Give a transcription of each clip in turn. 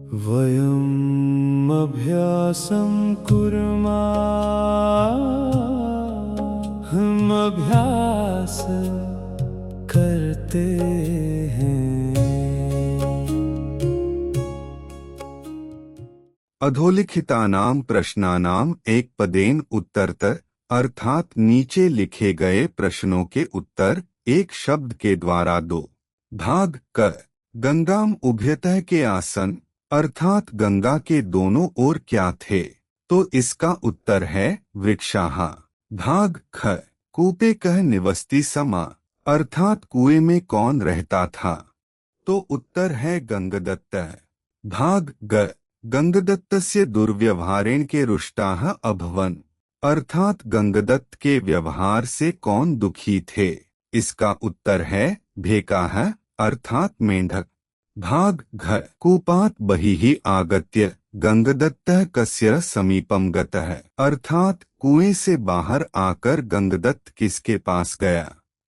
वयम् अभ्यासं कुर्मः। हम अभ्यास करते हैं। अधोलिखितानां प्रश्नानां एक पदेन उत्तरतर अर्थात नीचे लिखे गए प्रश्नों के उत्तर एक शब्द के द्वारा दो। भाग क गंगाम उभयतः के आसन अर्थात गंगा के दोनों ओर क्या थे, तो इसका उत्तर है वृक्षाः। भाग ख कूपे कह निवसति समा अर्थात कुएं में कौन रहता था, तो उत्तर है गंगदत्त। भाग ग गंगदत्तस्य दुर्व्यवहारेण के रुष्टाः अभवन् अर्थात गंगदत्त के व्यवहार से कौन दुखी थे, इसका उत्तर है भेकाः अर्थात मेंढक। भाग घ कूपात् बहिः आगत्य गंगदत्तः कस्य समीपम गतः अर्थात कुएं से बाहर आकर गंगदत्त किसके पास गया,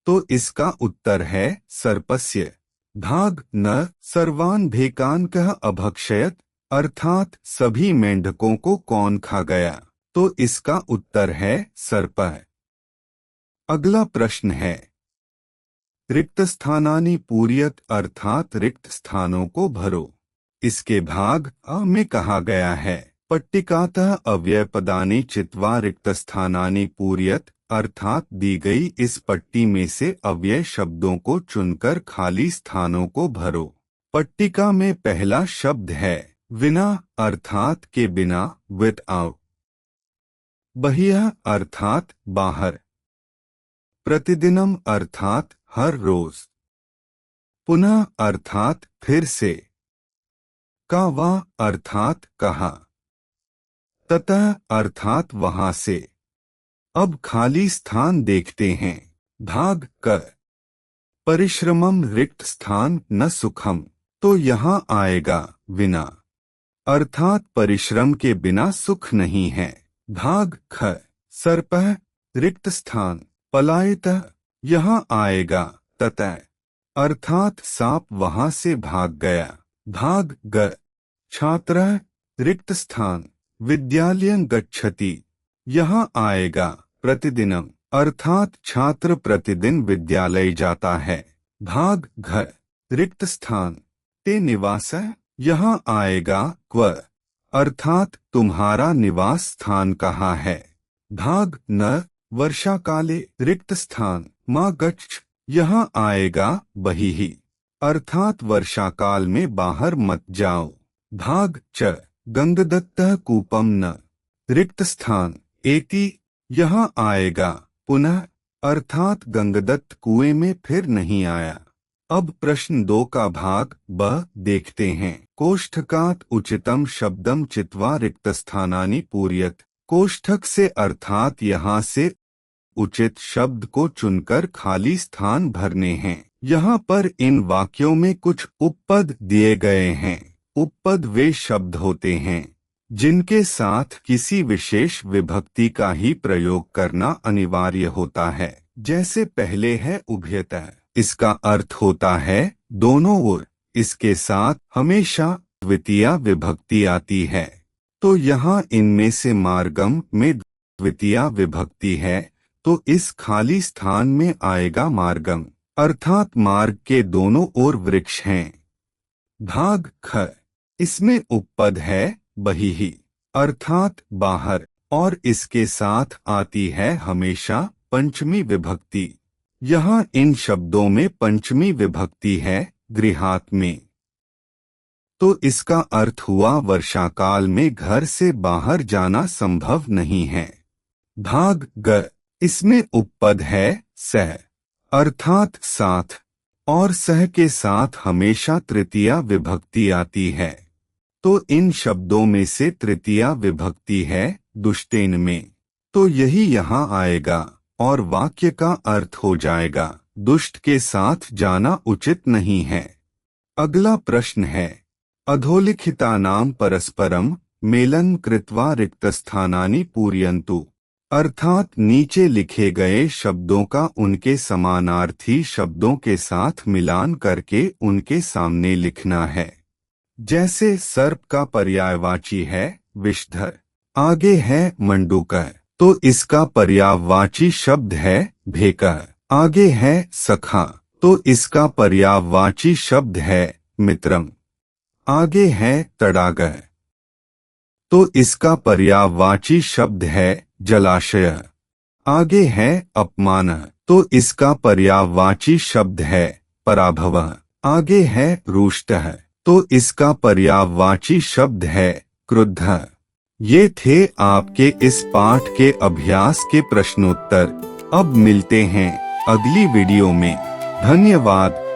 तो इसका उत्तर है सर्पस्य। भाग न सर्वान् भेकान् कः अभक्षयत् अर्थात सभी मेंढकों को कौन खा गया, तो इसका उत्तर है सर्प। अगला प्रश्न है रिक्त स्थानानि पूरयत अर्थात रिक्त स्थानों को भरो। इसके भाग अ में कहा गया है पट्टिकातः अव्ययपदानि चित्वा रिक्त स्थानानि पूरयत अर्थात दी गई इस पट्टी में से अव्यय शब्दों को चुनकर खाली स्थानों को भरो। पट्टिका में पहला शब्द है विना अर्थात के बिना, विदाउट। बहिः अर्थात बाहर। प्रतिदिनम अर्थात हर रोज। पुनः अर्थात फिर से। का वा अर्थात कहा। ततः अर्थात वहां से। अब खाली स्थान देखते हैं। भाग क परिश्रमम रिक्त स्थान न सुखम, तो यहाँ आएगा विना अर्थात परिश्रम के बिना सुख नहीं है। भाग ख सर्पः रिक्त स्थान पलायितः, यहाँ आएगा ततः अर्थात सांप वहां से भाग गया। भाग ग छात्रः रिक्त स्थान विद्यालयं गच्छति, यहाँ आएगा प्रतिदिनम अर्थात छात्र प्रतिदिन विद्यालय जाता है। भाग घ रिक्त स्थान ते निवासः, यहाँ आएगा क्व अर्थात तुम्हारा निवास स्थान कहाँ है। भाग न वर्षा काले रिक्त स्थान मा गच्छ, यहाँ आएगा बहिः अर्थात वर्षा काल में बाहर मत जाओ। भाग च गंगदत्तः कूपम न रिक्त स्थान एति, यहाँ आएगा पुनः अर्थात गंगदत्त कुएं में फिर नहीं आया। अब प्रश्न 2 का भाग ब देखते हैं। कोष्ठकात् उचितम शब्दम चित्वा रिक्त स्थानानि पूरयत, कोष्ठक से अर्थात यहाँ से उचित शब्द को चुनकर खाली स्थान भरने हैं। यहाँ पर इन वाक्यों में कुछ उपपद दिए गए हैं। उपपद वे शब्द होते हैं जिनके साथ किसी विशेष विभक्ति का ही प्रयोग करना अनिवार्य होता है। जैसे पहले है उभयतः, इसका अर्थ होता है दोनों ओर। इसके साथ हमेशा द्वितीय विभक्ति आती है, तो यहाँ इनमें से मार्गम में द्वितीय विभक्ति है, तो इस खाली स्थान में आएगा मार्गम अर्थात मार्ग के दोनों ओर वृक्ष हैं। भाग ख इसमें उपपद है बहिः अर्थात बाहर, और इसके साथ आती है हमेशा पंचमी विभक्ति। यहाँ इन शब्दों में पंचमी विभक्ति है गृहात में, तो इसका अर्थ हुआ वर्षा काल में घर से बाहर जाना संभव नहीं है। भाग ग इसमें उपपद है सह अर्थात साथ, और सह के साथ हमेशा तृतीया विभक्ति आती है, तो इन शब्दों में से तृतीया विभक्ति है दुष्टेन में, तो यही यहाँ आएगा और वाक्य का अर्थ हो जाएगा दुष्ट के साथ जाना उचित नहीं है। अगला प्रश्न है अधोलिखितानां परस्परम मेलन कृत्वा रिक्तस्थानानि पूरयन्तु, अर्थात नीचे लिखे गए शब्दों का उनके समानार्थी शब्दों के साथ मिलान करके उनके सामने लिखना है। जैसे सर्प का पर्यायवाची है विषधर, आगे है मंडूकर, तो इसका पर्यायवाची शब्द है भेकर। आगे है सखा, तो इसका पर्यायवाची शब्द है मित्रम। आगे है तड़ागर, तो इसका पर्यायवाची शब्द है जलाशय। आगे है अपमान, तो इसका पर्यायवाची शब्द है पराभव। आगे है रुष्टः, तो इसका पर्यायवाची शब्द है क्रुद्ध। ये थे आपके इस पाठ के अभ्यास के प्रश्नोत्तर। अब मिलते हैं अगली वीडियो में। धन्यवाद।